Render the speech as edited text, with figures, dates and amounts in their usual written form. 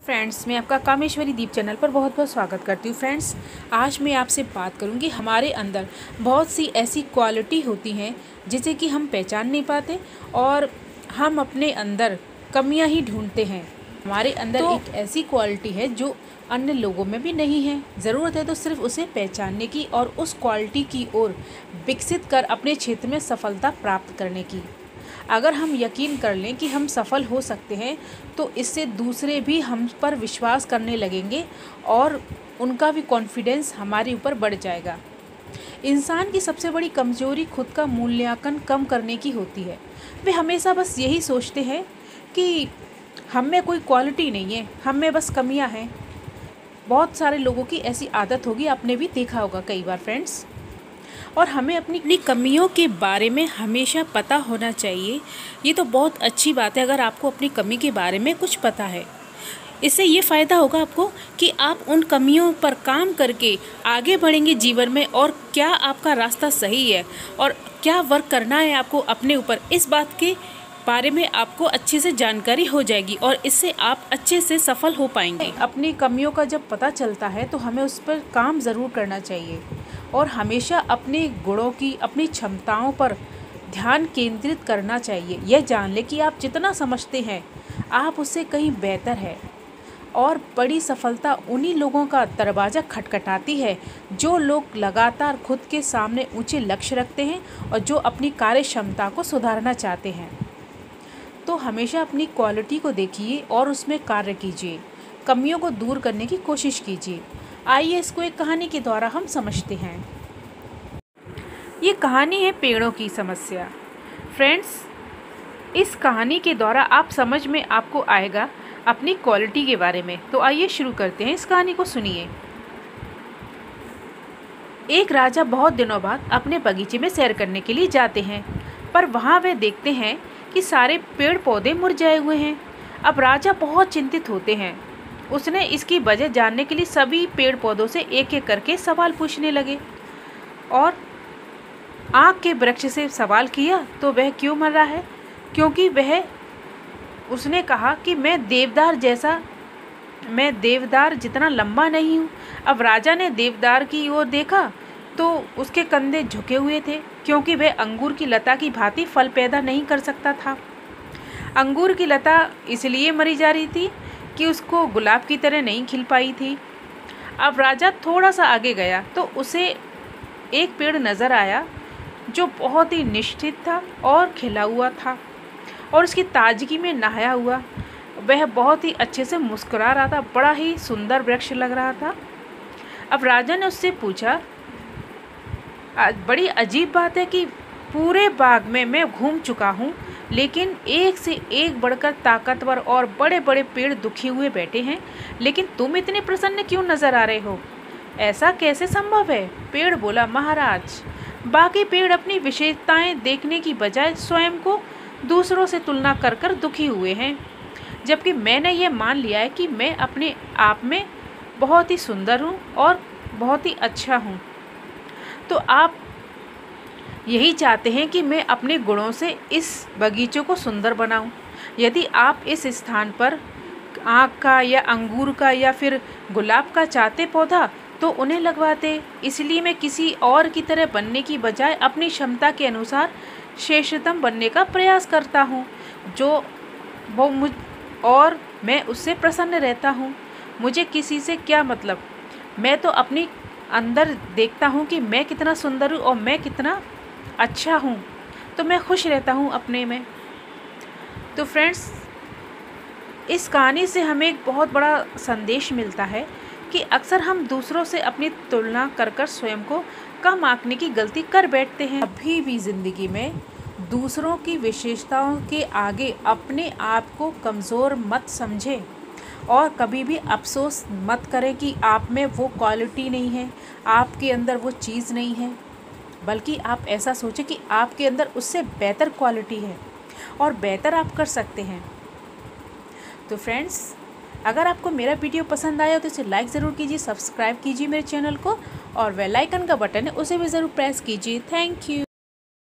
Friends, मैं आपका कामेश्वरी दीप channel पर बहुत बहुत स्वागत करती हूँ। फ्रेंड्स, आज मैं आपसे बात करूँगी हमारे अंदर बहुत सी ऐसी क्वालिटी होती हैं जिसे कि हम पहचान नहीं पाते और हम अपने अंदर कमियाँ ही ढूंढते हैं। हमारे अंदर एक ऐसी क्वालिटी है जो अन्य लोगों में भी नहीं है। ज़रूरत है तो सिर्फ उसे पहचानने की और उस क्वालिटी की ओर विकसित कर अपने क्षेत्र में सफलता प्राप्त करने की। अगर हम यकीन कर लें कि हम सफल हो सकते हैं तो इससे दूसरे भी हम पर विश्वास करने लगेंगे और उनका भी कॉन्फिडेंस हमारे ऊपर बढ़ जाएगा। इंसान की सबसे बड़ी कमज़ोरी खुद का मूल्यांकन कम करने की होती है। वे हमेशा बस यही सोचते हैं कि हम में कोई क्वालिटी नहीं है, हम में बस कमियां हैं। बहुत सारे लोगों की ऐसी आदत होगी, आपने भी देखा होगा कई बार फ्रेंड्स। और हमें अपनी कमियों के बारे में हमेशा पता होना चाहिए। ये तो बहुत अच्छी बात है अगर आपको अपनी कमी के बारे में कुछ पता है। इससे ये फ़ायदा होगा आपको कि आप उन कमियों पर काम करके आगे बढ़ेंगे जीवन में, और क्या आपका रास्ता सही है और क्या वर्क करना है आपको अपने ऊपर, इस बात के बारे में आपको अच्छे से जानकारी हो जाएगी और इससे आप अच्छे से सफल हो पाएंगे। अपनी कमियों का जब पता चलता है तो हमें उस पर काम ज़रूर करना चाहिए और हमेशा अपने गुणों की, अपनी क्षमताओं पर ध्यान केंद्रित करना चाहिए। यह जान ले कि आप जितना समझते हैं आप उससे कहीं बेहतर है। और बड़ी सफलता उन्हीं लोगों का दरवाज़ा खटखटाती है जो लोग लगातार खुद के सामने ऊंचे लक्ष्य रखते हैं और जो अपनी कार्य क्षमता को सुधारना चाहते हैं। तो हमेशा अपनी क्वालिटी को देखिए और उसमें कार्य कीजिए, कमियों को दूर करने की कोशिश कीजिए। आइए इसको एक कहानी के द्वारा हम समझते हैं। ये कहानी है पेड़ों की समस्या। फ्रेंड्स, इस कहानी के द्वारा आप समझ में आपको आएगा अपनी क्वालिटी के बारे में। तो आइए शुरू करते हैं, इस कहानी को सुनिए। एक राजा बहुत दिनों बाद अपने बगीचे में सैर करने के लिए जाते हैं, पर वहाँ वे देखते हैं कि सारे पेड़ पौधे मुरझाए हुए हैं। अब राजा बहुत चिंतित होते हैं। उसने इसकी वजह जानने के लिए सभी पेड़ पौधों से एक एक करके सवाल पूछने लगे और आँख के वृक्ष से सवाल किया तो वह क्यों मर रहा है, क्योंकि उसने कहा कि मैं देवदार जितना लंबा नहीं हूँ। अब राजा ने देवदार की ओर देखा तो उसके कंधे झुके हुए थे, क्योंकि वह अंगूर की लता की भांति फल पैदा नहीं कर सकता था। अंगूर की लता इसलिए मरी जा रही थी कि उसको गुलाब की तरह नहीं खिल पाई थी। अब राजा थोड़ा सा आगे गया तो उसे एक पेड़ नज़र आया जो बहुत ही निश्चित था और खिला हुआ था और उसकी ताजगी में नहाया हुआ। वह बहुत ही अच्छे से मुस्कुरा रहा था, बड़ा ही सुंदर वृक्ष लग रहा था। अब राजा ने उससे पूछा, बड़ी अजीब बात है कि पूरे बाग में मैं घूम चुका हूँ, लेकिन एक से एक बढ़कर ताकतवर और बड़े बड़े पेड़ दुखी हुए बैठे हैं, लेकिन तुम इतने प्रसन्न क्यों नजर आ रहे हो? ऐसा कैसे संभव है? पेड़ बोला, महाराज, बाकी पेड़ अपनी विशेषताएं देखने की बजाय स्वयं को दूसरों से तुलना कर कर दुखी हुए हैं, जबकि मैंने ये मान लिया है कि मैं अपने आप में बहुत ही सुंदर हूँ और बहुत ही अच्छा हूँ। तो आप यही चाहते हैं कि मैं अपने गुणों से इस बगीचे को सुंदर बनाऊं। यदि आप इस स्थान पर आँख का या अंगूर का या फिर गुलाब का चाहते पौधा तो उन्हें लगवाते। इसलिए मैं किसी और की तरह बनने की बजाय अपनी क्षमता के अनुसार श्रेष्ठतम बनने का प्रयास करता हूँ, और मैं उससे प्रसन्न रहता हूँ। मुझे किसी से क्या मतलब, मैं तो अपनी अंदर देखता हूँ कि मैं कितना सुंदर हूँ और मैं कितना अच्छा हूँ, तो मैं खुश रहता हूँ अपने में। तो फ्रेंड्स, इस कहानी से हमें एक बहुत बड़ा संदेश मिलता है कि अक्सर हम दूसरों से अपनी तुलना कर कर स्वयं को कम आंकने की गलती कर बैठते हैं। अभी भी ज़िंदगी में दूसरों की विशेषताओं के आगे अपने आप को कमज़ोर मत समझें और कभी भी अफसोस मत करें कि आप में वो क्वालिटी नहीं है, आपके अंदर वो चीज़ नहीं है, बल्कि आप ऐसा सोचें कि आपके अंदर उससे बेहतर क्वालिटी है और बेहतर आप कर सकते हैं। तो फ्रेंड्स, अगर आपको मेरा वीडियो पसंद आया तो इसे लाइक ज़रूर कीजिए, सब्सक्राइब कीजिए मेरे चैनल को और बेल आइकन का बटन है उसे भी ज़रूर प्रेस कीजिए। Thank you.